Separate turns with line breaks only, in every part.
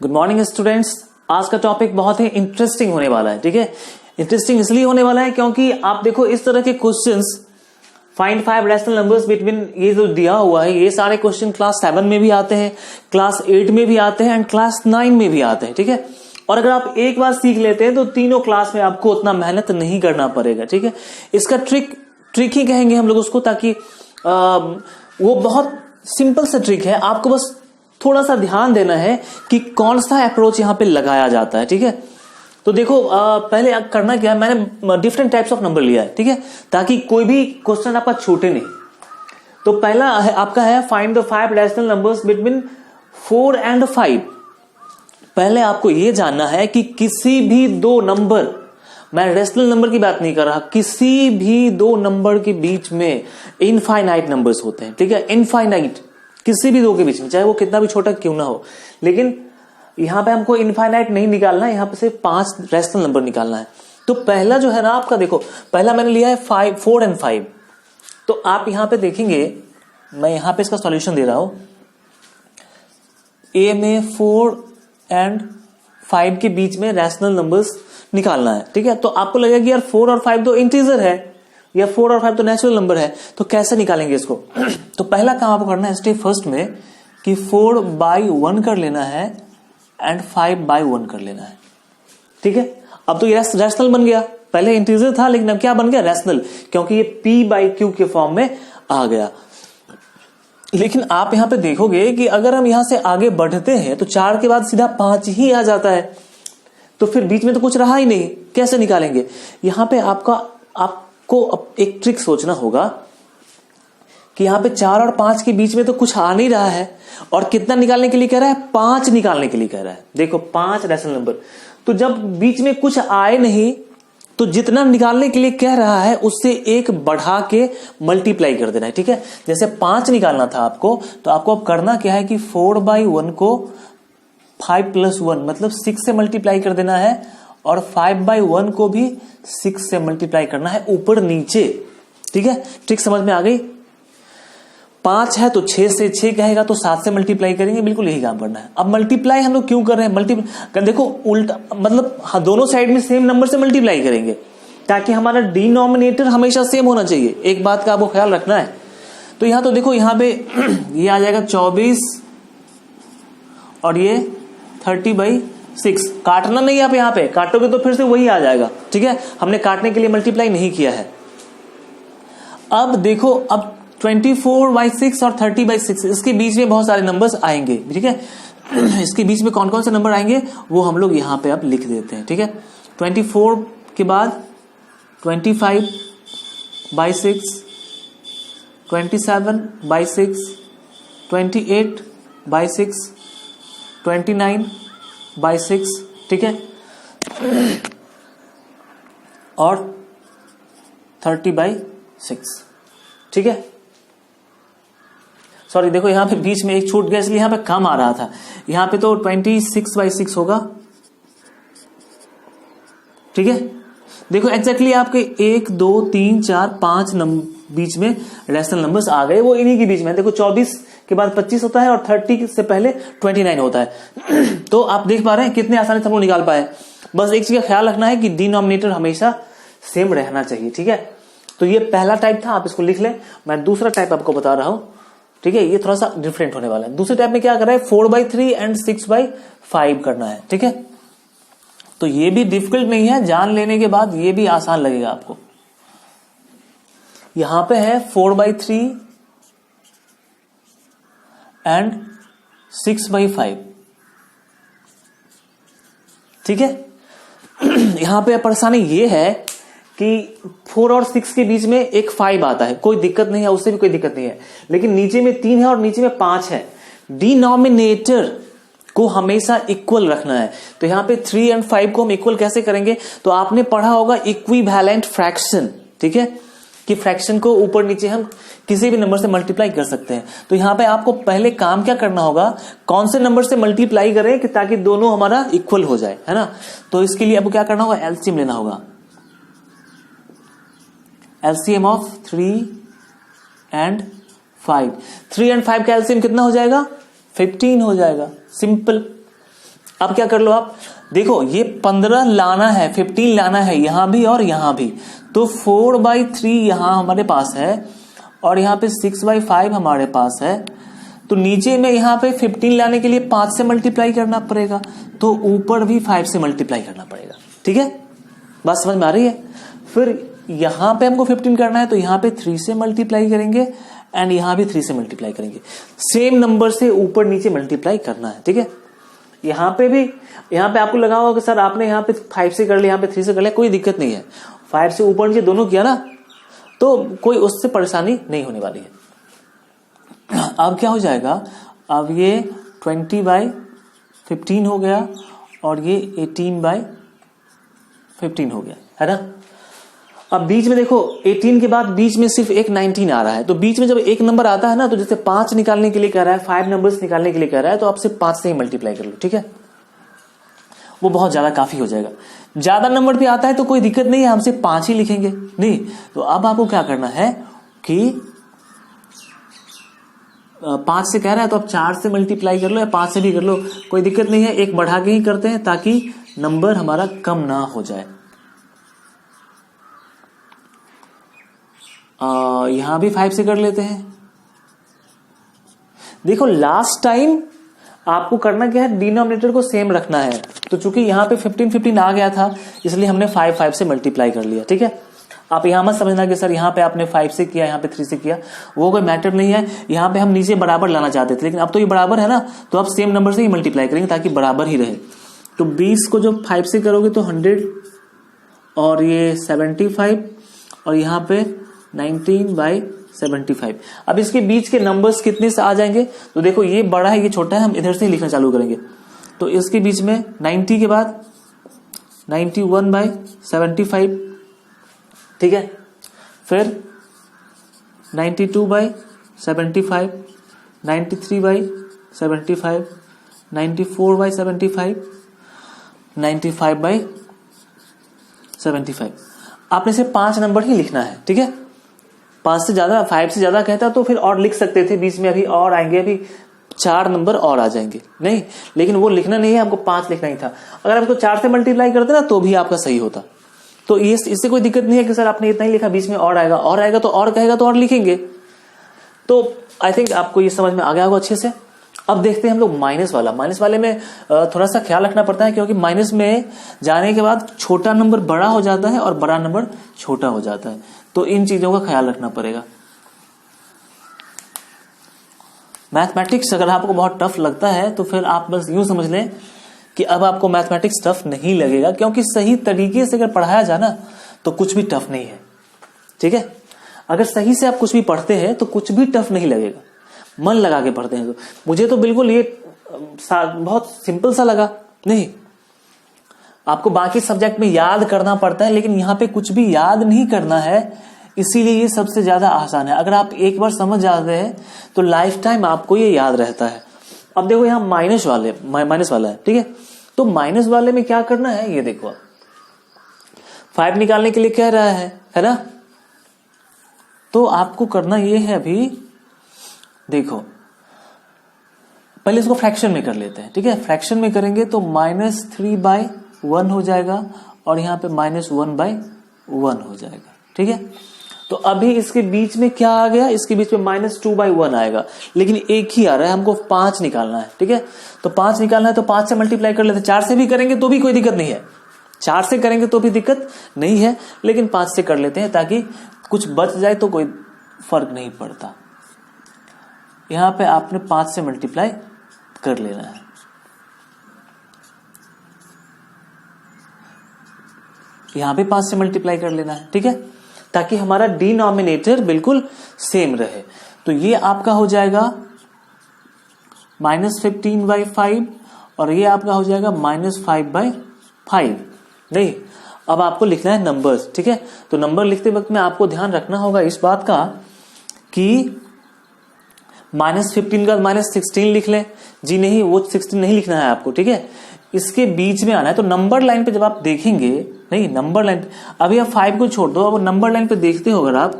Good morning students. आज का topic बहुत ही इंटरेस्टिंग होने वाला है। ठीक है, इंटरेस्टिंग इसलिए होने वाला है क्योंकि आप देखो इस तरह के questions find 5 rational numbers between, ये जो दिया हुआ है ये सारे क्वेश्चन क्लास 7 में भी आते हैं, क्लास 8 में भी आते हैं एंड क्लास 9 में भी आते हैं। ठीक है, और अगर आप एक बार सीख लेते हैं तो तीनों क्लास में आपको उतना मेहनत नहीं करना पड़ेगा। ठीक है, इसका ट्रिक ही कहेंगे हम लोग उसको, ताकि वो बहुत सिंपल सा ट्रिक है। आपको बस थोड़ा सा ध्यान देना है कि कौन सा अप्रोच यहां पे लगाया जाता है। ठीक है, तो देखो पहले करना क्या है, मैंने डिफरेंट टाइप्स ऑफ नंबर लिया है। ठीक है, ताकि कोई भी क्वेश्चन आपका छूटे नहीं। तो पहला है आपका है find the 5 rational numbers between 4 and 5। पहले आपको यह जानना है कि किसी भी दो नंबर, मैं रैशनल नंबर की बात नहीं कर रहा, किसी भी दो नंबर के बीच में इनफाइनाइट नंबर्स होते हैं। ठीक है, इनफाइनाइट किसी भी दो के बीच में, चाहे वो कितना भी छोटा क्यों ना हो। लेकिन यहां पे हमको इनफाइनाइट नहीं निकालना है, यहां पे सिर्फ 5 रैशनल नंबर निकालना है। तो पहला जो है ना आपका, देखो पहला मैंने लिया है 4 एंड 5। तो आप यहां पे देखेंगे, मैं यहां पे इसका सॉल्यूशन दे रहा हूं। ए में 4 एंड 5 के बीच में रैशनल नंबर्स निकालना है। ठीक है, तो आपको लगेगा कि यार 4 और 5 तो इंटीजर है, या 4 और 5 तो नेचुरल नंबर है, तो कैसे निकालेंगे इसको। तो पहला काम आपको करना है स्टेप फर्स्ट में कि 4/1 कर लेना है एंड 5/1 कर लेना है। ठीक है, अब तो ये रैशनल बन गया, पहले इंटीजर था लेकिन अब क्या बन गया, रैशनल, क्योंकि ये p/q के फॉर्म में आ गया। लेकिन आप यहां पे देखोगे कि अगर हम यहां से आगे बढ़ते हैं तो 4 के बाद सीधा 5 ही आ जाता है, तो फिर बीच में तो कुछ रहा ही नहीं, कैसे निकालेंगे। यहां पे आपको एक ट्रिक सोचना होगा कि यहां पे 4 और 5 के बीच में तो कुछ आ नहीं रहा है, और कितना निकालने के लिए कह रहा है, 5 निकालने के लिए कह रहा है। देखो 5 रैशनल नंबर, तो जब बीच में कुछ आए नहीं तो जितना निकालने के लिए कह रहा है उससे एक बढ़ा के मल्टीप्लाई कर देना है। ठीक है, जैसे 5 निकालना था आपको, तो आपको अब करना क्या है कि 4/1 को 5 + 1 मतलब 6 से मल्टीप्लाई कर देना है, और 5/1 को भी 6 से मल्टीप्लाई करना है, ऊपर नीचे। ठीक है, ट्रिक समझ में आ गई। 5 है तो 6 से 6 कहेगा तो 7 से मल्टीप्लाई करेंगे, बिल्कुल यही काम करना है। अब मल्टीप्लाई हम लोग क्यों कर रहे हैं, देखो उल्टा, मतलब दोनों साइड में सेम नंबर से मल्टीप्लाई करेंगे ताकि हमारा डिनोमिनेटर हमेशा सेम होना चाहिए। एक बात का आपको ख्याल रखना है। तो यहां तो देखो यहां पे ये आ जाएगा 24 और ये 30/6। काटना नहीं, आप यहां पे काटोगे तो फिर से वही आ जाएगा। ठीक है, हमने काटने के लिए मल्टीप्लाई नहीं किया है। अब देखो, अब 24/6 और 30/6 इसके बीच में बहुत सारे नंबर्स आएंगे। ठीक है, इसके बीच में कौन कौन से नंबर आएंगे वो हम लोग यहां पे अब लिख देते हैं। ठीक है, 24 के बाद 25/6, 27/6, 28/6, 29/6। ठीक है, और 30/6। ठीक है, सॉरी देखो यहां पे बीच में एक छूट गया, इसलिए यहां पे कम आ रहा था। यहां पे तो 26/6 होगा। ठीक है, देखो एग्जैक्टली आपके 1 2 3 4 5 बीच में रैशनल नंबर्स आ गए, वो इन्हीं के बीच में। देखो 24 के बाद 25 होता है और 30 से पहले 29 होता है। तो आप देख पा रहे हैं कितने आसानी से हम लोग निकाल पाए। बस एक चीज का ख्याल रखना है कि डिनोमिनेटर हमेशा सेम रहना चाहिए। ठीक है, तो ये पहला टाइप था, आप इसको लिख लें। मैं दूसरा टाइप आपको बता रहा हूं। ठीक है, ये थोड़ा सा डिफरेंट होने वाला है। दूसरे टाइप में क्या कर रहा है, 4/3 एंड 6/5 करना है। ठीक है, तो ये भी डिफिकल्ट नहीं है, जान लेने के बाद ये भी आसान लगेगा आपको। यहां पे है 4/3 एंड 6/5। ठीक है, यहां पे परेशानी ये है कि 4 और 6 के बीच में एक 5 आता है, कोई दिक्कत नहीं है, उससे भी कोई दिक्कत नहीं है। लेकिन नीचे में 3 है और नीचे में 5 है। डिनोमिनेटर को हमेशा इक्वल रखना है। तो यहां पे 3 और 5 को हम इक्वल कैसे करेंगे, तो आपने पढ़ा होगा इक्विवेलेंट फ्रैक्शन। ठीक है, कि फ्रैक्शन को ऊपर नीचे हम किसी भी नंबर से मल्टीप्लाई कर सकते हैं। तो यहां पे आपको पहले काम क्या करना होगा, कौन से नंबर से मल्टीप्लाई करें कि ताकि दोनों हमारा इक्वल हो जाए, है ना। तो इसके लिए आपको क्या करना होगा, एलसीएम लेना होगा। LCM of 3 and 5। 3 और 5 का एलसीएम कितना हो जाएगा, 15 हो जाएगा। सिंपल। अब क्या कर लो आप, देखो ये 15 लाना है, 15 लाना है यहां भी और यहां भी, तो 4/3 यहां हमारे पास है और यहां पे 6/5 हमारे पास है। तो नीचे में यहां पे 15 लाने के लिए 5 से मल्टीप्लाई करना पड़ेगा, तो ऊपर भी 5 से मल्टीप्लाई करना पड़ेगा। ठीक है, बात समझ में आ रही है। फिर यहां पे हमको 15 करना है तो यहां पे 3 से मल्टीप्लाई करेंगे एंड यहां भी 3 से मल्टीप्लाई करेंगे। सेम नंबर से ऊपर नीचे मल्टीप्लाई करना है। ठीक है, यहां पे भी, यहां पे आपको लगा होगा कि सर आपने यहां पे 5 से कर लिया, यहां पे 3 से कर लिया, कोई दिक्कत नहीं है। 5 से ऊपर नीचे दोनों किया ना, तो कोई उससे परेशानी नहीं होने वाली है। अब क्या हो जाएगा, अब ये 20/15 हो गया और ये 18/15 हो गया, है ना। अब बीच में देखो 18 के बाद बीच में सिर्फ एक 19 आ रहा है, तो बीच में जब एक नंबर आता है ना, तो जैसे 5 निकालने के लिए कह रहा है, 5 नंबर्स निकालने के लिए कह रहा है, तो आप सिर्फ 5 से ही मल्टीप्लाई कर लो। ठीक है, वो बहुत ज्यादा काफी हो जाएगा। ज्यादा नंबर भी आता है तो कोई दिक्कत नहीं है, हम सिर्फ 5 ही लिखेंगे। नहीं तो अब आपको क्या करना है कि 5 से कह रहा है तो आप 4 से मल्टीप्लाई कर लो या 5 से भी कर लो, कोई दिक्कत नहीं है। एक बढ़ा के ही करते हैं ताकि नंबर हमारा कम ना हो जाए। यहां भी 5 से कर लेते हैं। देखो लास्ट टाइम आपको करना क्या है, डिनोमिनेटर को सेम रखना है। तो चूंकि यहां पे 15 आ गया था, इसलिए हमने 5 से मल्टीप्लाई कर लिया। ठीक है, आप यहां मत समझना कि सर यहां पे आपने 5 से किया, यहां पे 3 से किया, वो कोई मैटर नहीं है। यहां पे हम नीचे बराबर लाना चाहते थे, लेकिन अब तो ये बराबर है ना, तो आप सेम नंबर से ही मल्टीप्लाई करेंगे ताकि बराबर ही रहे। तो 20 को जब 5 से करोगे तो 100 और ये 75 और यहां पे 19/75। अब इसके बीच के नंबर्स कितने से आ जाएंगे, तो देखो ये बड़ा है ये छोटा है, हम इधर से ही लिखना चालू करेंगे। तो इसके बीच में 90 के बाद 91/75। ठीक है, फिर 92/75, 93/75, 94/75, 95/75। आपने सिर्फ 5 नंबर ही लिखना है। ठीक है, 5 से ज्यादा, 5 से ज्यादा कहता तो फिर और लिख सकते थे, बीच में अभी और आएंगे, अभी 4 नंबर और आ जाएंगे। नहीं, लेकिन वो लिखना नहीं है, आपको 5 लिखना ही था। अगर आप इसको 4 से मल्टीप्लाई करते ना तो भी आपका सही होता। तो ये इससे कोई दिक्कत नहीं है कि सर आपने इतना ही लिखा, बीच में और आएगा, और आएगा तो और कहेगा तो और लिखेंगे। तो आई थिंक आपको ये समझ में आ गया होगा अच्छे से। अब देखते हैं हम लोग माइनस वाला। माइनस वाले में थोड़ा सा ख्याल रखना पड़ता है, क्योंकि माइनस में जाने के बाद छोटा नंबर बड़ा हो जाता है और बड़ा नंबर छोटा हो जाता है, तो इन चीजों का ख्याल रखना पड़ेगा। मैथमेटिक्स अगर आपको बहुत टफ लगता है तो फिर आप बस यूं समझ लें कि अब आपको मैथमेटिक्स टफ नहीं लगेगा, क्योंकि सही तरीके से अगर पढ़ाया जाए ना तो कुछ भी टफ नहीं है। ठीक है, अगर सही से आप कुछ भी पढ़ते हैं तो कुछ भी टफ नहीं लगेगा, मन लगा के पढ़ते हैं। तो मुझे तो बिल्कुल ये बहुत सिंपल सा लगा। नहीं, आपको बाकी सब्जेक्ट में याद करना पड़ता है, लेकिन यहां पे कुछ भी याद नहीं करना है, इसीलिए ये सबसे ज्यादा आसान है। अगर आप एक बार समझ जाते हैं तो लाइफ टाइम आपको ये याद रहता है। अब देखो यहाँ माइनस वाला है। ठीक है, तो माइनस वाले में क्या करना है, ये देखो 5 निकालने के लिए कह रहा है ना। तो आपको करना ये है, अभी देखो पहले इसको फ्रैक्शन में कर लेते हैं। ठीक है, फ्रैक्शन में करेंगे तो -3/1 हो जाएगा और यहाँ पे -1/1 हो जाएगा। ठीक है, तो अभी इसके बीच में क्या आ गया, इसके बीच में -2/1 आएगा, लेकिन एक ही आ रहा है, हमको 5 निकालना है। ठीक है, तो 5 निकालना है तो 5 से मल्टीप्लाई कर लेते हैं। 4 से भी करेंगे तो भी कोई दिक्कत नहीं है, 4 से करेंगे तो भी दिक्कत नहीं है, लेकिन 5 से कर लेते हैं ताकि कुछ बच जाए तो कोई फर्क नहीं पड़ता। यहां पे आपने 5 से मल्टीप्लाई कर लेना है। यहां पे 5 से मल्टीप्लाई कर लेना है। ठीक है, ताकि हमारा डिनोमिनेटर बिल्कुल सेम रहे। तो ये आपका हो जाएगा -15/5 और ये आपका हो जाएगा -5/5। नहीं, अब आपको लिखना है नंबर्स। ठीक है, तो नंबर लिखते वक्त में आपको ध्यान रखना होगा इस बात का कि -15 का -16 लिख लें। जी नहीं, वो 16 नहीं लिखना है आपको। ठीक है, इसके बीच में आना है। तो नंबर लाइन पे जब आप देखेंगे, नहीं नंबर लाइन, अभी आप 5 को छोड़ दो, अब नंबर लाइन पे देखते हो अगर आप,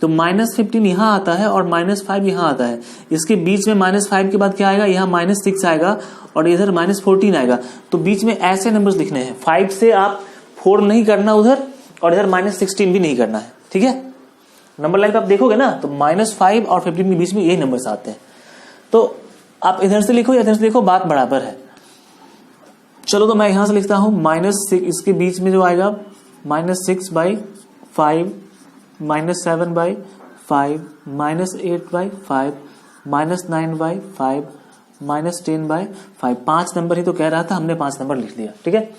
तो -15 यहां आता है और -5 यहां आता है। इसके बीच में -5 के बाद क्या आएगा, यहां -6 आएगा और इधर -14 आएगा। तो बीच में ऐसे नंबर्स लिखने हैं, 5 से आप 4 नहीं करना उधर और इधर -16 भी नहीं करना है, ठीक है। नंबर लाइन पे आप देखोगे ना तो -5 और 15 के बीच में यही नंबर्स आते हैं। तो आप इधर से लिखो या इधर से लिखो, बात बराबर है। चलो तो मैं यहां से लिखता हूं -6, इसके बीच में जो आएगा -6/5, -7/5, -8/5, -9/5, -10/5। 5 नंबर ही तो कह रहा था, हमने 5 नंबर लिख दिया, ठीक है।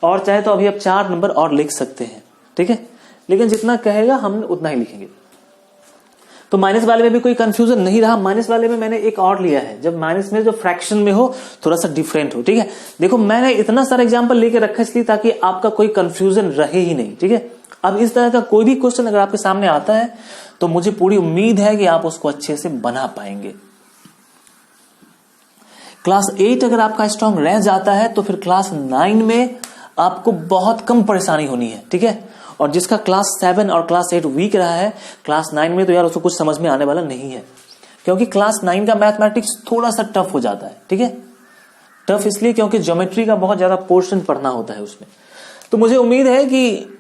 और चाहे तो अभी आप 4 नंबर और लिख सकते हैं, ठीक है, लेकिन जितना कहेगा हम उतना ही लिखेंगे। तो माइनस वाले में भी कोई कंफ्यूजन नहीं रहा। माइनस वाले में मैंने एक और लिया है, जब माइनस में जो फ्रैक्शन में हो थोड़ा सा डिफरेंट हो, ठीक है। देखो मैंने इतना सारा एग्जांपल लेके रखा इसलिए ताकि आपका कोई कंफ्यूजन रहे ही नहीं, ठीक है। अब इस तरह का कोई भी क्वेश्चन अगर आपके सामने आता है तो मुझे पूरी उम्मीद है कि आप उसको अच्छे से बना पाएंगे। क्लास 8 अगर आपका स्ट्रांग रह जाता है तो फिर क्लास 9 में आपको बहुत कम परेशानी होनी है, ठीक है। और जिसका क्लास 7 और क्लास 8 वीक रहा है, क्लास 9 में तो यार उसको कुछ समझ में आने वाला नहीं है, क्योंकि क्लास 9 का मैथमेटिक्स थोड़ा सा टफ हो जाता है, ठीक है। टफ इसलिए क्योंकि ज्योमेट्री का बहुत ज्यादा पोर्शन पढ़ना होता है उसमें। तो मुझे उम्मीद है कि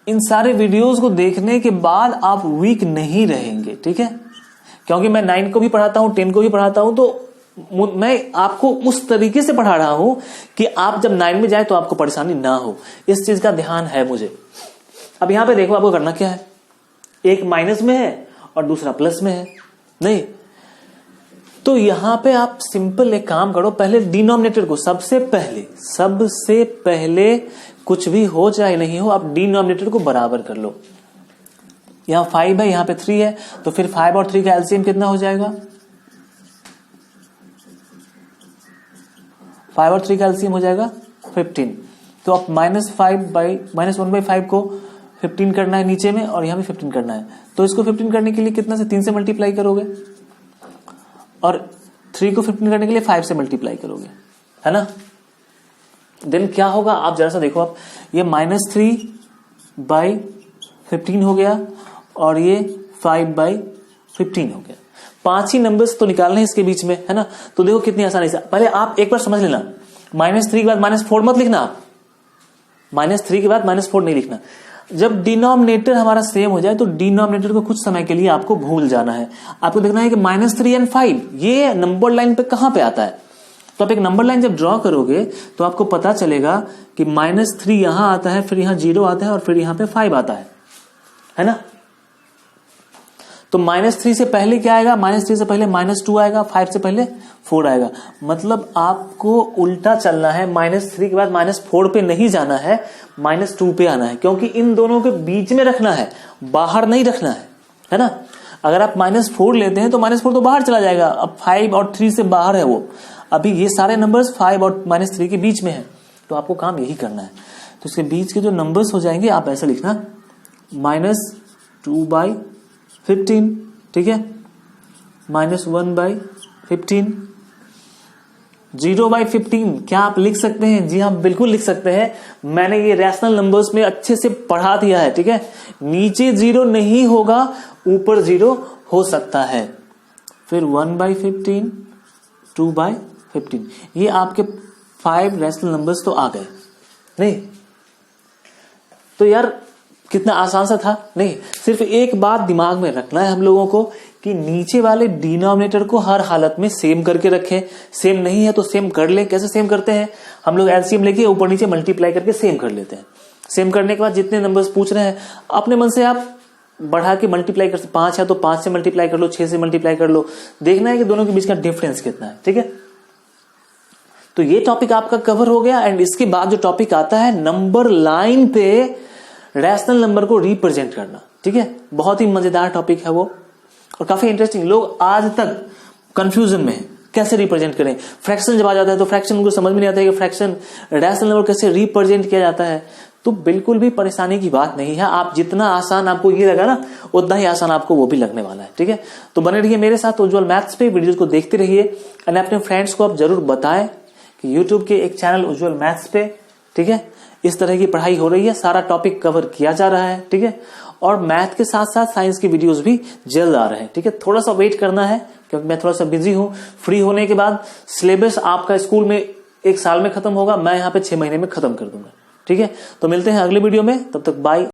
इन सारे वीडियोस को देखने के बाद आप वीक नहीं रहेंगे, ठीक है। क्योंकि मैं 9 को भी पढ़ाता हूं, 10 को भी पढ़ाता हूं, तो मैं आपको उस तरीके से पढ़ा रहा हूं कि आप जब 9 में जाए तो आपको परेशानी ना हो। इस चीज का ध्यान है मुझे। अब यहां पे देखो आपको करना क्या है, एक माइनस में है और दूसरा प्लस में है, नहीं तो यहां पे आप सिंपल एक काम करो, पहले डिनोमिनेटर को सबसे पहले कुछ भी हो चाहे नहीं हो, आप डिनोमिनेटर को बराबर कर लो। यहां 5 है, यहां पे 3 है, तो फिर 5 और 3 का एलसीएम कितना हो जाएगा, 5 और 3 का एलसीएम हो जाएगा 15। तो आप -1/5 को 15 करना है नीचे में और यहां भी 15 करना है। तो इसको 15 करने के लिए कितना से 3 से मल्टीप्लाई करोगे और 3 को 15 करने के लिए 5 से मल्टीप्लाई करोगे, है ना। देन क्या होगा आप जरा सा देखो, आप ये -3/15 हो गया और ये 5/15 हो गया। 5 ही नंबर्स तो निकालने हैं इसके बीच में, है ना। तो देखो कितनी आसानी से, पहले आप एक बार समझ लेना, -3 के बाद -4 मत लिखना आप, -3 के बाद -4 नहीं लिखना। जब डिनोमिनेटर हमारा सेम हो जाए तो डिनोमिनेटर को कुछ समय के लिए आपको भूल जाना है। आपको देखना है कि -3 और 5 ये नंबर लाइन पे कहां पे आता है। तो आप एक नंबर लाइन जब ड्रॉ करोगे तो आपको पता चलेगा कि -3 यहां आता है, फिर यहां 0 आता है और फिर यहां पे 5 आता है ना। तो -3 से पहले क्या आएगा, -3 से पहले -2 आएगा, 5 से पहले 4 आएगा। मतलब आपको उल्टा चलना है, -3 के बाद -4 पे नहीं जाना है, -2 पे आना है, क्योंकि इन दोनों के बीच में रखना है, बाहर नहीं रखना है ना। अगर आप -4 लेते हैं तो -4 तो बाहर चला जाएगा, अब 5 और 3 से बाहर है वो। अभी ये सारे नंबर्स 5 और -3 के बीच में है, तो आपको काम यही करना है। तो इसके बीच के जो नंबर्स हो जाएंगे आप ऐसा लिखना, -2/15, ठीक है, -1/15, 0/15। क्या आप लिख सकते हैं? जी हाँ, बिल्कुल लिख सकते हैं। मैंने ये रैशनल नंबर्स में अच्छे से पढ़ा दिया है, ठीक है। नीचे 0 नहीं होगा, ऊपर 0 हो सकता है। फिर 1/15, 2/15, ये आपके 5 रैशनल नंबर्स तो आ गए। नहीं तो यार कितना आसान सा था। नहीं, सिर्फ एक बात दिमाग में रखना है हम लोगों को कि नीचे वाले डिनोमिनेटर को हर हालत में सेम करके रखें। सेम नहीं है तो सेम कर लें। कैसे सेम करते हैं, हम लोग एलसीएम लेके ऊपर नीचे मल्टीप्लाई करके सेम कर लेते हैं। सेम करने के बाद जितने नंबर्स पूछ रहे हैं अपने मन से आप बढ़ा के मल्टीप्लाई कर, 5 है तो 5 से मल्टीप्लाई कर लो, 6 से मल्टीप्लाई कर लो। देखना है कि दोनों के बीच का डिफरेंस कितना है, ठीक है। तो ये टॉपिक आपका कवर हो गया। एंड इसके बाद जो टॉपिक आता है नंबर लाइन पे रैशनल नंबर को रिप्रेजेंट करना, ठीक है। बहुत ही मजेदार टॉपिक है वो और काफी इंटरेस्टिंग। लोग आज तक कंफ्यूजन में है, कैसे रिप्रेजेंट करें। फ्रैक्शन जब आ जाता है तो फ्रैक्शन उनको समझ में नहीं आता है कि फ्रैक्शन रैशनल नंबर कैसे रिप्रेजेंट किया जाता है। तो बिल्कुल भी परेशानी की बात नहीं है। आप जितना आसान आपको ये लगा ना, उतना ही आसान आपको वो भी लगने वाला है, ठीक है। तो बने रहिए मेरे साथ उज्ज्वल मैथ्स पे, वीडियोस को देखते रहिए। एंड अपने फ्रेंड्स को आप जरूर बताएं कि यूट्यूब के एक चैनल उज्ज्वल मैथ्स पे, ठीक है, इस तरह की पढ़ाई हो रही है, सारा टॉपिक कवर किया जा रहा है, ठीक है। और मैथ के साथ साथ साइंस की वीडियोस भी जल्द आ रहे हैं, ठीक है। थोड़ा सा वेट करना है क्योंकि मैं थोड़ा सा बिजी हूं। फ्री होने के बाद सिलेबस आपका स्कूल में 1 साल में खत्म होगा, मैं यहाँ पे 6 महीने में खत्म कर दूंगा, ठीक है। तो मिलते हैं अगले वीडियो में, तब तक बाय।